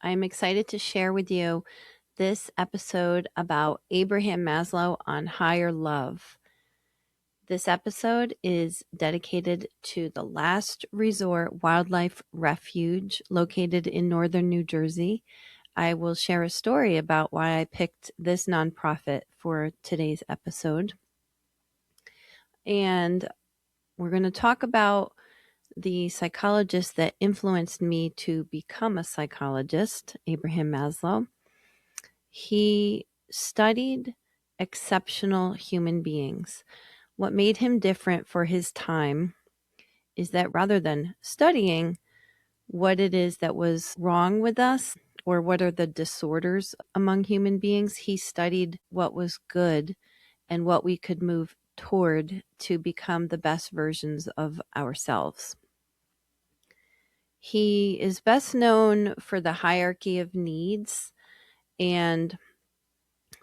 I'm excited to share with you this episode about Abraham Maslow on higher love. This episode is dedicated to the Last Resort Wildlife Refuge located in northern New Jersey. I will share a story about why I picked this nonprofit for today's episode. And we're going to talk about the psychologist that influenced me to become a psychologist, Abraham Maslow. He studied exceptional human beings. What made him different for his time is that rather than studying what it is that was wrong with us or what are the disorders among human beings, he studied what was good and what we could move toward to become the best versions of ourselves. He is best known for the hierarchy of needs, and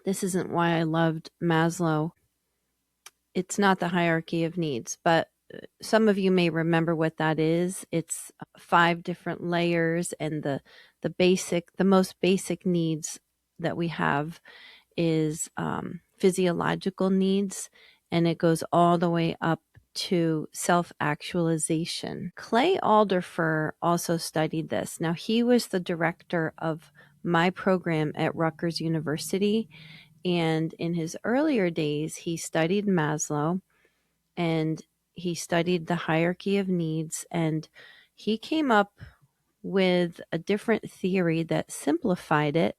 this isn't why I loved Maslow. It's not the hierarchy of needs, but some of you may remember what that is. It's 5 different layers, and the most basic needs that we have is physiological needs, and it goes all the way up to self-actualization. Clay Alderfer also studied this. Now, he was the director of my program at Rutgers University, and in his earlier days, he studied Maslow, and he studied the hierarchy of needs, and he came up with a different theory that simplified it.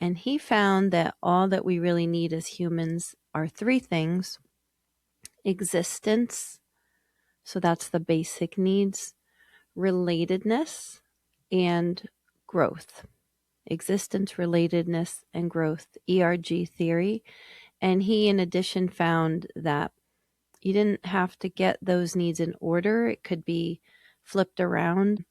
And he found that all that we really need as humans are 3 things: existence, so that's the basic needs, relatedness, and growth. Existence, relatedness, and growth, ERG theory. And he, in addition, found that you didn't have to get those needs in order. It could be flipped around,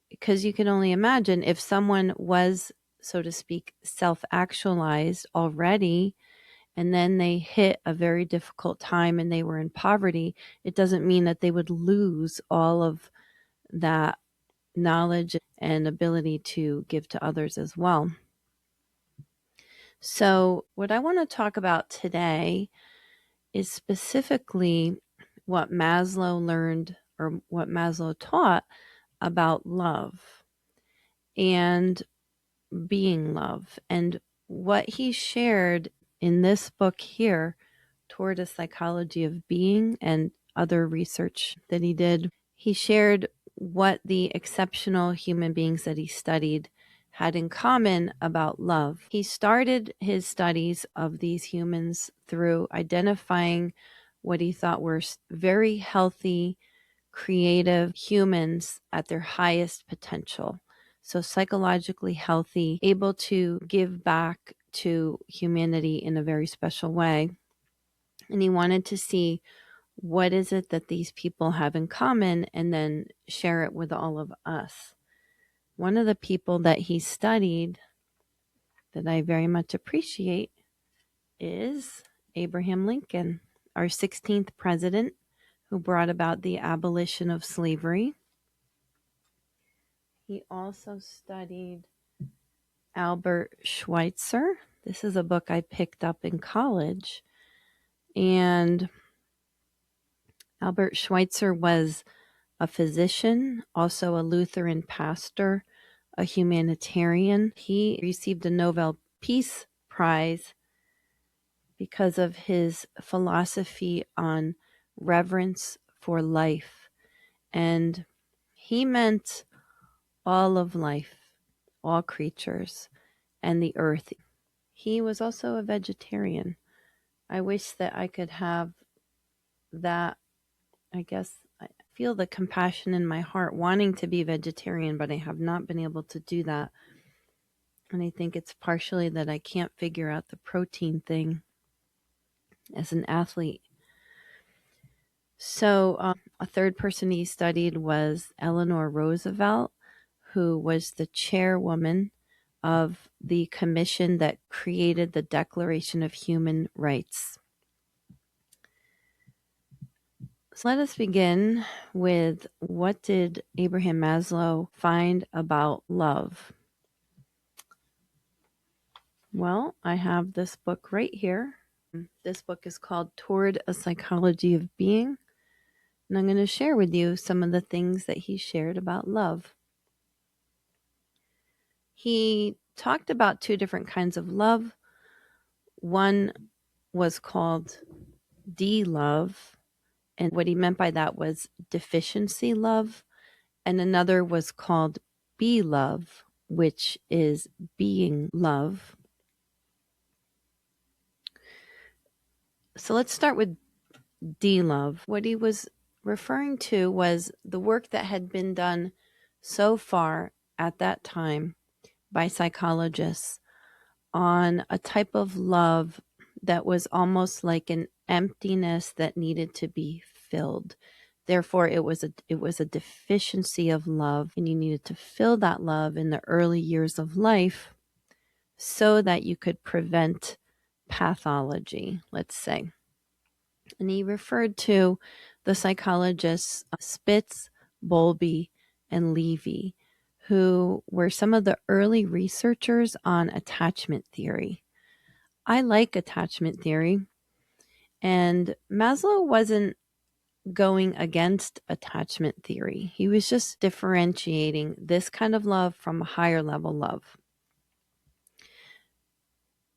because you can only imagine if someone was, so to speak, self-actualized already, and then they hit a very difficult time and they were in poverty, it doesn't mean that they would lose all of that knowledge and ability to give to others as well. So what I want to talk about today is specifically what Maslow learned, or what Maslow taught about love and being love, and what he shared in this book here, Toward a Psychology of Being, and other research that he did. He shared what the exceptional human beings that he studied had in common about love. He started his studies of these humans through identifying what he thought were very healthy, creative humans at their highest potential. So psychologically healthy, able to give back to humanity in a very special way. And he wanted to see what is it that these people have in common, and then share it with all of us. One of the people that he studied that I very much appreciate is Abraham Lincoln, our 16th president, who brought about the abolition of slavery. He also studied Albert Schweitzer. This is a book I picked up in college. And Albert Schweitzer was a physician, also a Lutheran pastor, a humanitarian. He received a Nobel Peace Prize because of his philosophy on reverence for life. And he meant all of life, all creatures, and the earth. He was also a vegetarian. I wish that I could have that. I guess I feel the compassion in my heart wanting to be vegetarian, but I have not been able to do that. And I think it's partially that I can't figure out the protein thing as an athlete. So a third person he studied was Eleanor Roosevelt, who was the chairwoman of the commission that created the Declaration of Human Rights. So let us begin with, what did Abraham Maslow find about love? Well, I have this book right here. This book is called Toward a Psychology of Being, and I'm going to share with you some of the things that he shared about love. He talked about two different kinds of love. One was called D-love, and what he meant by that was deficiency love, and another was called B-love, which is being love. So let's start with D-love. What he was referring to was the work that had been done so far at that time by psychologists on a type of love that was almost like an emptiness that needed to be filled. Therefore, it was a deficiency of love, and you needed to fill that love in the early years of life so that you could prevent pathology, let's say. And he referred to the psychologists Spitz, Bowlby, and Levy, who were some of the early researchers on attachment theory. I like attachment theory, and Maslow wasn't going against attachment theory. He was just differentiating this kind of love from a higher level love.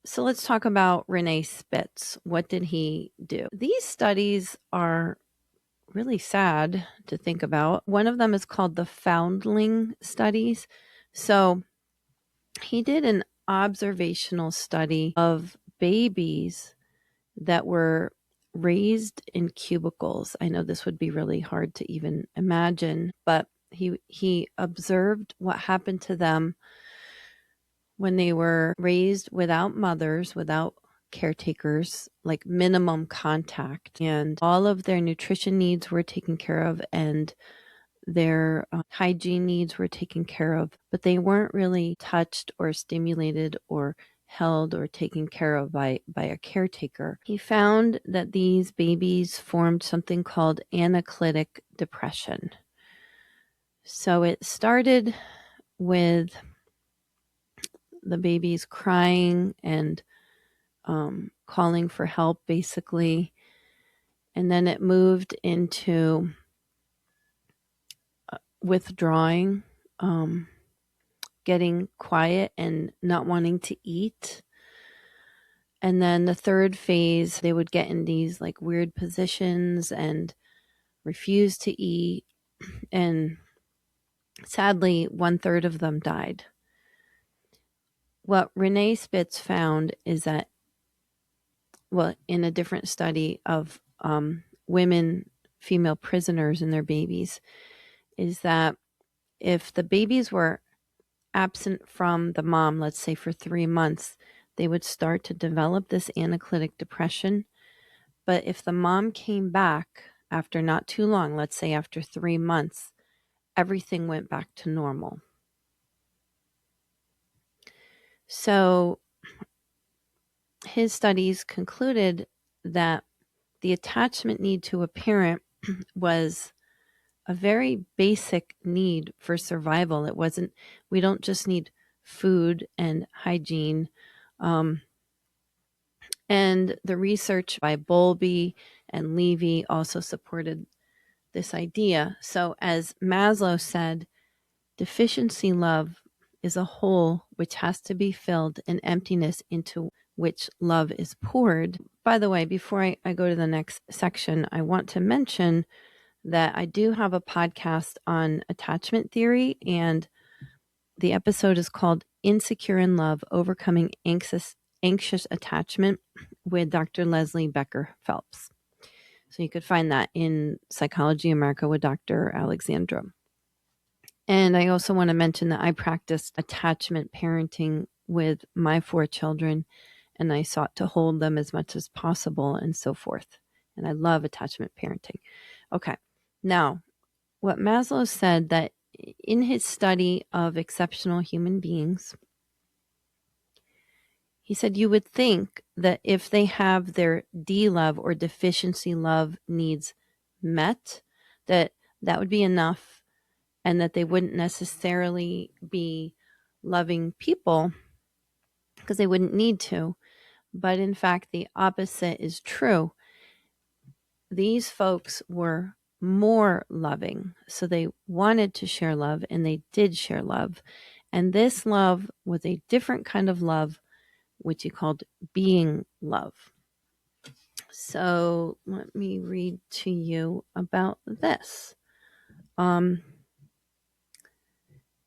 So let's talk about Rene Spitz. What did he do? These studies are really sad to think about. One of them is called the Foundling Studies. So he did an observational study of babies that were raised in cubicles. I know this would be really hard to even imagine, but he observed what happened to them when they were raised without mothers, without caretakers, like minimum contact, and all of their nutrition needs were taken care of, and their hygiene needs were taken care of, but they weren't really touched or stimulated or held or taken care of by a caretaker. He found that these babies formed something called anaclitic depression. So it started with the babies crying and calling for help, basically. And then it moved into withdrawing, getting quiet and not wanting to eat. And then the third phase, they would get in these like weird positions and refuse to eat. And sadly, 1/3 of them died. What Rene Spitz found is that, well, in a different study of women, female prisoners and their babies, is that if the babies were absent from the mom, let's say for 3 months, they would start to develop this anaclitic depression. But if the mom came back after not too long, let's say after 3 months, everything went back to normal. So his studies concluded that the attachment need to a parent was a very basic need for survival. It wasn't, we don't just need food and hygiene. And the research by Bowlby and Levy also supported this idea. So, as Maslow said, deficiency love is a hole which has to be filled, an emptiness into which love is poured. By the way, before I go to the next section, I want to mention that I do have a podcast on attachment theory, and the episode is called Insecure in Love, Overcoming Anxious Attachment with Dr. Leslie Becker Phelps. So you could find that in Psychology America with Dr. Alexandra. And I also want to mention that I practiced attachment parenting with my 4 children, and I sought to hold them as much as possible and so forth. And I love attachment parenting. Okay. Now, what Maslow said that in his study of exceptional human beings, he said you would think that if they have their D-love or deficiency love needs met, that would be enough, and that they wouldn't necessarily be loving people. because they wouldn't need to. But in fact, the opposite is true. These folks were more loving. So they wanted to share love and they did share love. And this love was a different kind of love, which he called being love. So let me read to you about this.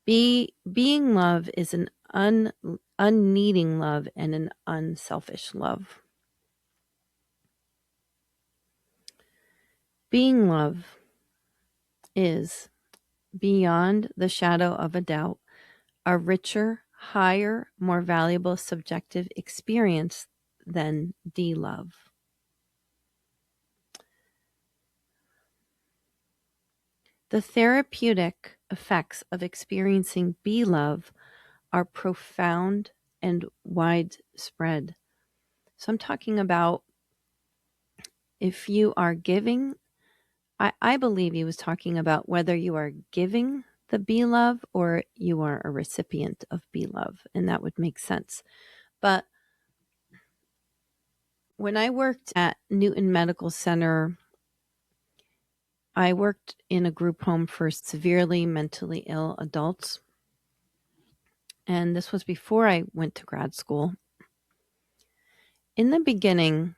Being love is an unneeding love and an unselfish love. Being love is, beyond the shadow of a doubt, a richer, higher, more valuable subjective experience than de-love. The therapeutic effects of experiencing be-love are profound and widespread. So I'm talking about if you are giving, I believe he was talking about whether you are giving the be-love or you are a recipient of be-love, and that would make sense. But when I worked at Newton Medical Center, I worked in a group home for severely mentally ill adults. And this was before I went to grad school. In the beginning,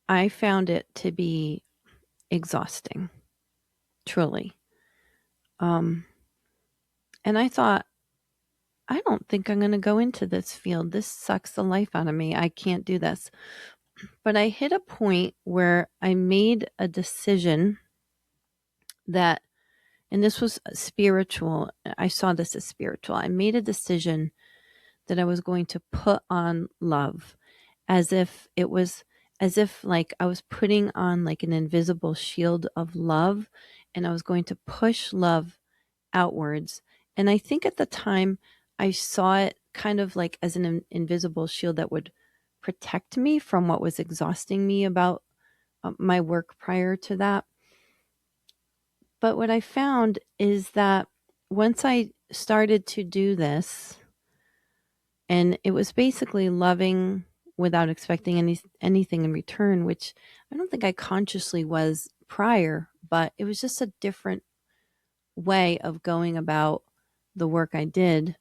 I found it to be exhausting, truly. And I thought, I don't think I'm going to go into this field. This sucks the life out of me. I can't do this. But I hit a point where I made a decision that, and this was spiritual. I saw this as spiritual. I made a decision that I was going to put on love as if like I was putting on like an invisible shield of love, and I was going to push love outwards. And I think at the time I saw it kind of like as an invisible shield that would protect me from what was exhausting me about my work prior to that. But what I found is that once I started to do this, and it was basically loving without expecting anything in return, which I don't think I consciously was prior, but it was just a different way of going about the work I did.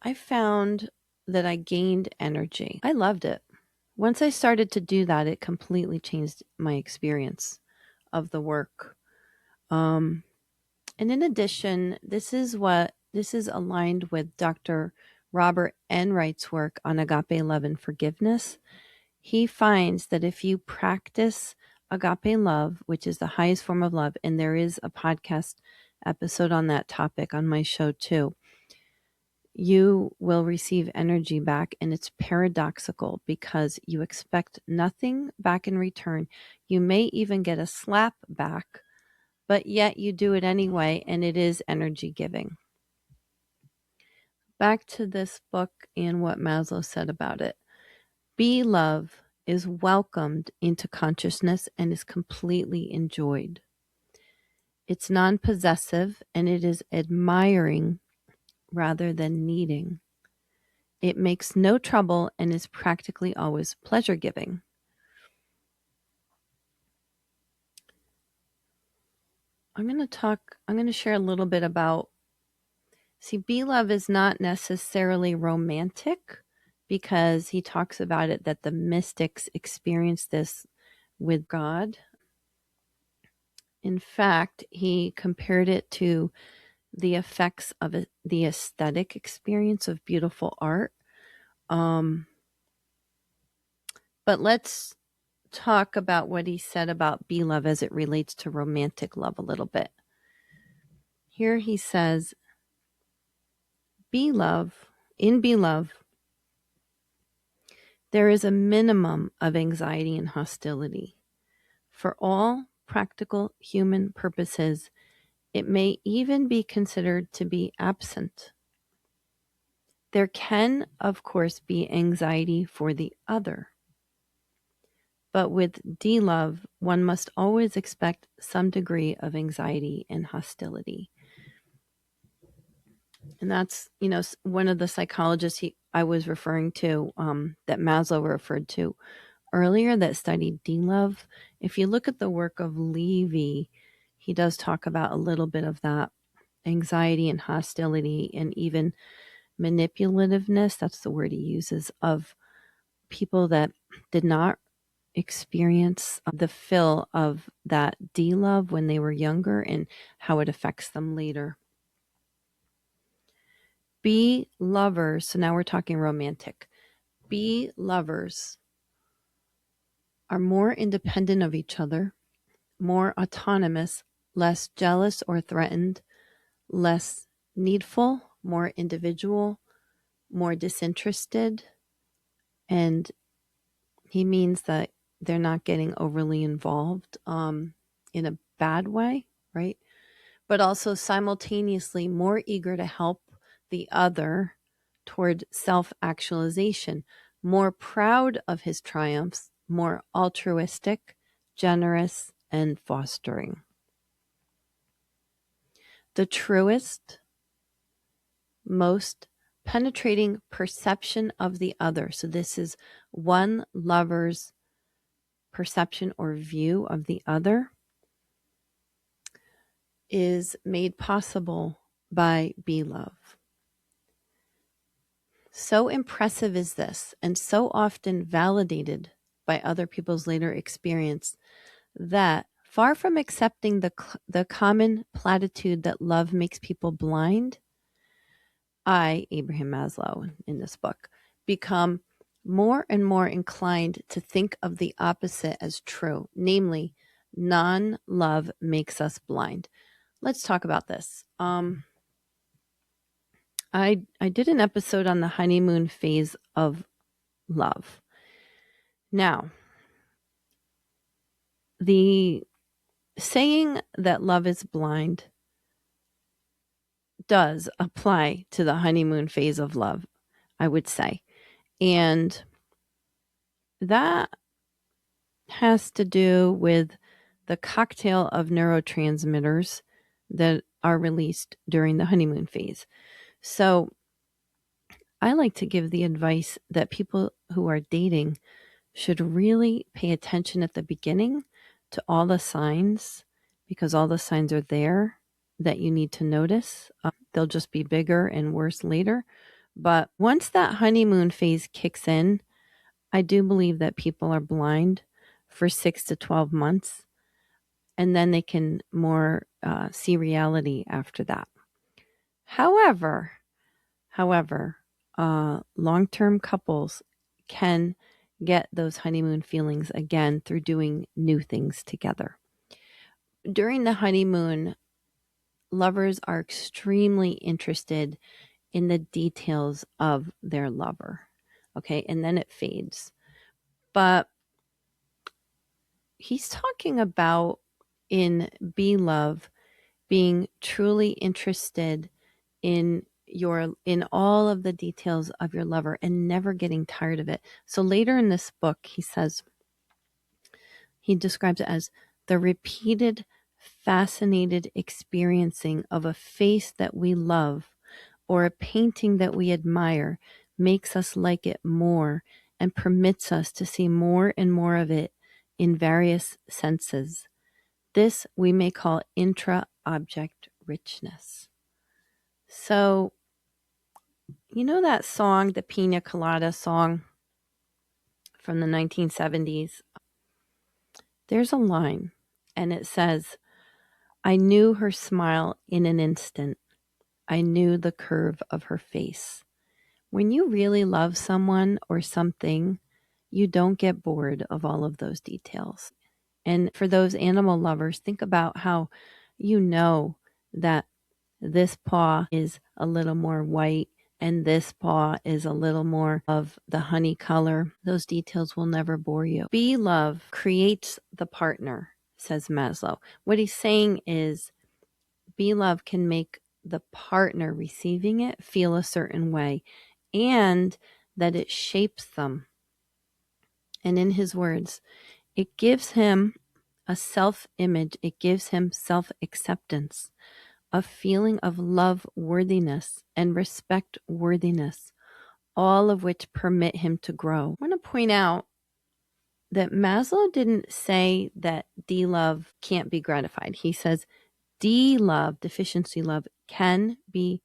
I found that I gained energy. I loved it. Once I started to do that, it completely changed my experience of the work. And in addition, this is aligned with Dr. Robert Enright's work on agape love and forgiveness. He finds that if you practice agape love, which is the highest form of love, and there is a podcast episode on that topic on my show too, you will receive energy back. And it's paradoxical because you expect nothing back in return. You may even get a slap back, but yet you do it anyway, and it is energy giving. Back to this book and what Maslow said about it. Be love is welcomed into consciousness and is completely enjoyed. It's non-possessive and it is admiring rather than needing. It makes no trouble and is practically always pleasure-giving. I'm going to share a little bit about, be love is not necessarily romantic, because he talks about it that the mystics experience this with God. In fact, he compared it to the effects of the aesthetic experience of beautiful art. But let's talk about what he said about be love as it relates to romantic love a little bit. Here he says, be love, there is a minimum of anxiety and hostility. For all practical human purposes, it may even be considered to be absent. There can, of course, be anxiety for the other. But with de-love, one must always expect some degree of anxiety and hostility. And that's, one of the psychologists I was referring to, that Maslow referred to earlier, that studied D-love. If you look at the work of Levy, he does talk about a little bit of that anxiety and hostility and even manipulativeness. That's the word he uses, of people that did not experience the fill of that D-love when they were younger and how it affects them later. Be lovers. So now we're talking romantic. Be lovers are more independent of each other, more autonomous, less jealous or threatened, less needful, more individual, more disinterested. And he means that they're not getting overly involved in a bad way, right? But also simultaneously more eager to help the other toward self-actualization, more proud of his triumphs, more altruistic, generous, and fostering. The truest, most penetrating perception of the other. So this is one lover's perception or view of the other, is made possible by be love. So impressive is this, and so often validated by other people's later experience, that far from accepting the common platitude that love makes people blind, I, Abraham Maslow, in this book, become more and more inclined to think of the opposite as true, namely, non-love makes us blind. Let's talk about this. I did an episode on the honeymoon phase of love. Now, the saying that love is blind does apply to the honeymoon phase of love, I would say. And that has to do with the cocktail of neurotransmitters that are released during the honeymoon phase. So I like to give the advice that people who are dating should really pay attention at the beginning to all the signs, because all the signs are there that you need to notice. They'll just be bigger and worse later. But once that honeymoon phase kicks in, I do believe that people are blind for 6 to 12 months, and then they can more see reality after that. However, long-term couples can get those honeymoon feelings again through doing new things together. During the honeymoon, lovers are extremely interested in the details of their lover. Okay, and then it fades. But he's talking about in Be Love being truly interested in all of the details of your lover and never getting tired of it. So later in this book, he describes it as the repeated, fascinated experiencing of a face that we love or a painting that we admire makes us like it more and permits us to see more and more of it in various senses. This we may call intra-object richness. So, you know that song, the Pina Colada song from the 1970s? There's a line, and it says, I knew her smile in an instant. I knew the curve of her face. When you really love someone or something, you don't get bored of all of those details. And for those animal lovers, think about how you know that this paw is a little more white and this paw is a little more of the honey color. Those details will never bore you. Be love creates the partner, says Maslow. What he's saying is be love can make the partner receiving it feel a certain way, and that it shapes them. And in his words, it gives him a self-image. It gives him self-acceptance, a feeling of love worthiness and respect worthiness, all of which permit him to grow. I want to point out that Maslow didn't say that D love can't be gratified. He says D love, deficiency love, can be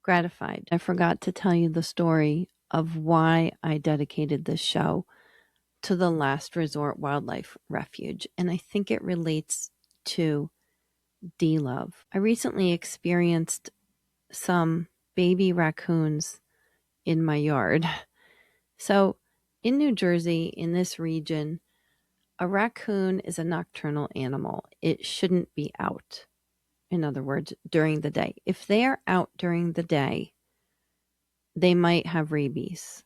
gratified. I forgot to tell you the story of why I dedicated this show to the Last Resort Wildlife Refuge, and I think it relates to D love. I recently experienced some baby raccoons in my yard. So, in New Jersey, in this region, a raccoon is a nocturnal animal. It shouldn't be out. In other words, during the day. If they are out during the day, they might have rabies,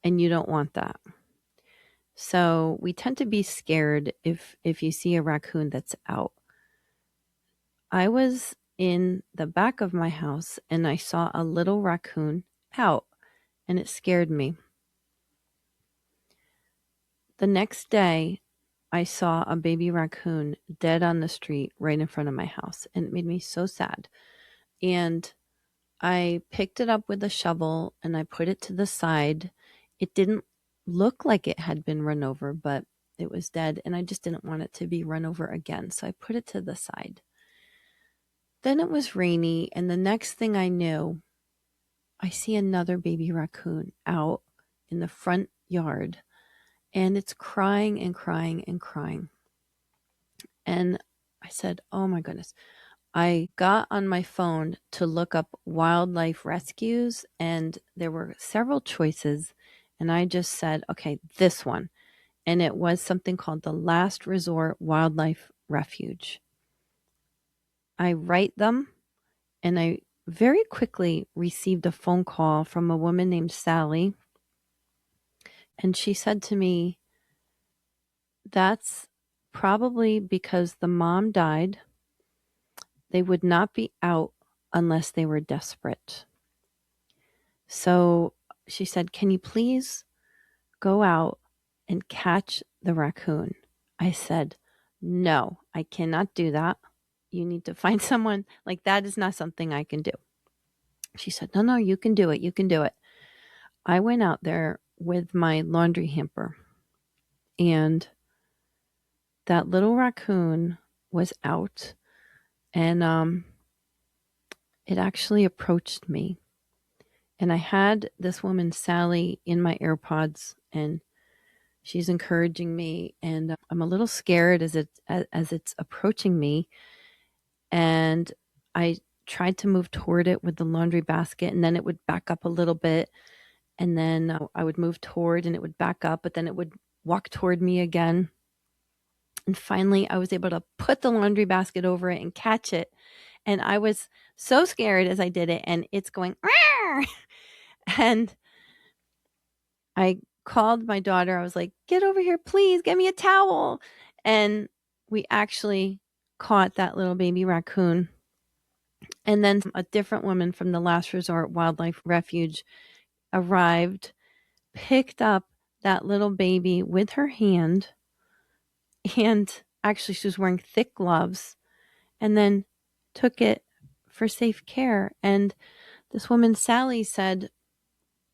and you don't want that. So we tend to be scared if you see a raccoon that's out. I was in the back of my house and I saw a little raccoon out, and it scared me. The next day, I saw a baby raccoon dead on the street right in front of my house, and it made me so sad. And I picked it up with a shovel and I put it to the side. It didn't look like it had been run over, but it was dead, and I just didn't want it to be run over again. So I put it to the side. Then it was rainy, and the next thing I knew, I see another baby raccoon out in the front yard, and it's crying and crying and crying. And I said, oh my goodness. I got on my phone to look up wildlife rescues, and there were several choices. And I just said, okay, this one. And it was something called the Last Resort Wildlife Refuge. I write them, and I very quickly received a phone call from a woman named Sally. And she said to me, that's probably because the mom died. They would not be out unless they were desperate. So she said, can you please go out and catch the raccoon? I said, no, I cannot do that. You need to find someone. Like, that is not something I can do. She said, no, you can do it. You can do it. I went out there with my laundry hamper, and that little raccoon was out, and it actually approached me. And I had this woman, Sally, in my AirPods, and she's encouraging me, and I'm a little scared as it's approaching me. And I tried to move toward it with the laundry basket, and then it would back up a little bit, and then I would move toward, and it would back up, but then it would walk toward me again. And finally, I was able to put the laundry basket over it and catch it. And I was so scared as I did it, and it's going, "Arr!" And I called my daughter. I was like, get over here, please, get me a towel. And we actually caught that little baby raccoon. And then a different woman from the Last Resort Wildlife Refuge arrived, picked up that little baby with her hand, and actually she was wearing thick gloves, and then took it for safe care. And this woman, Sally, said,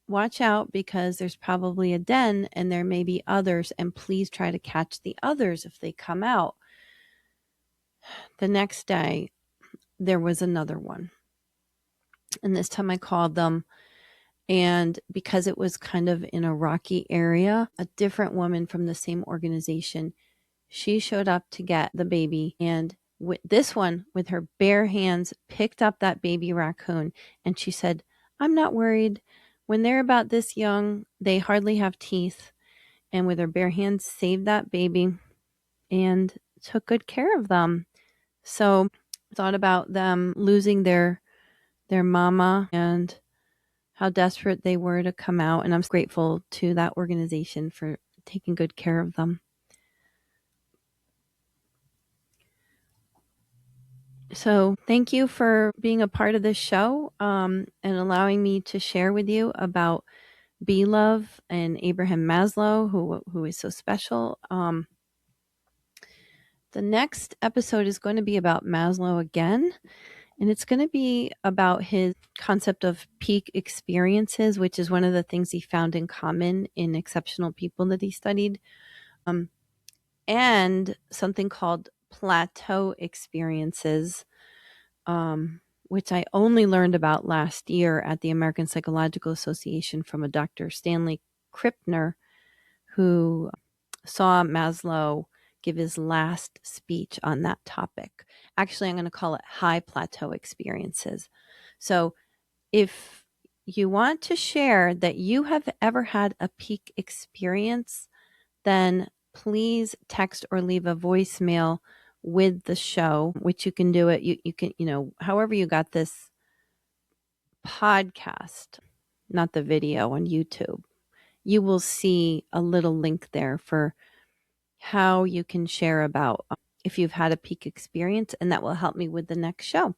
watch out, because there's probably a den and there may be others, and please try to catch the others if they come out. The next day, there was another one. And this time I called them, and because it was kind of in a rocky area, a different woman from the same organization, she showed up to get the baby, and this one, with her bare hands, picked up that baby raccoon, and she said, I'm not worried. When they're about this young, they hardly have teeth. And with her bare hands, saved that baby and took good care of them. So I thought about them losing their mama and how desperate they were to come out. And I'm grateful to that organization for taking good care of them. So thank you for being a part of this show, and allowing me to share with you about Be Love and Abraham Maslow, who is so special. The next episode is going to be about Maslow again, And it's going to be about his concept of peak experiences, which is one of the things he found in common in exceptional people that he studied, and something called plateau experiences, which I only learned about last year at the American Psychological Association from a Dr. Stanley Krippner, who saw Maslow give his last speech on that topic. Actually, I'm going to call it high plateau experiences. So if you want to share that you have ever had a peak experience, then please text or leave a voicemail with the show, which you can do it. You can, however you got this podcast, not the video on YouTube, you will see a little link there for how you can share about if you've had a peak experience, and that will help me with the next show.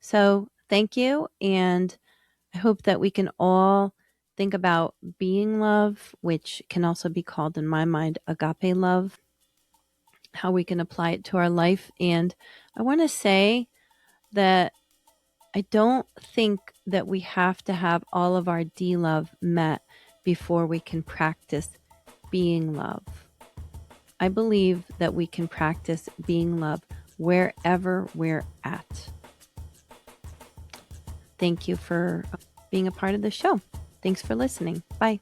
So thank you. And I hope that we can all think about being love, which can also be called in my mind agape love, how we can apply it to our life. And I want to say that I don't think that we have to have all of our D love met before we can practice being love. I believe that we can practice being love wherever we're at. Thank you for being a part of the show. Thanks for listening. Bye.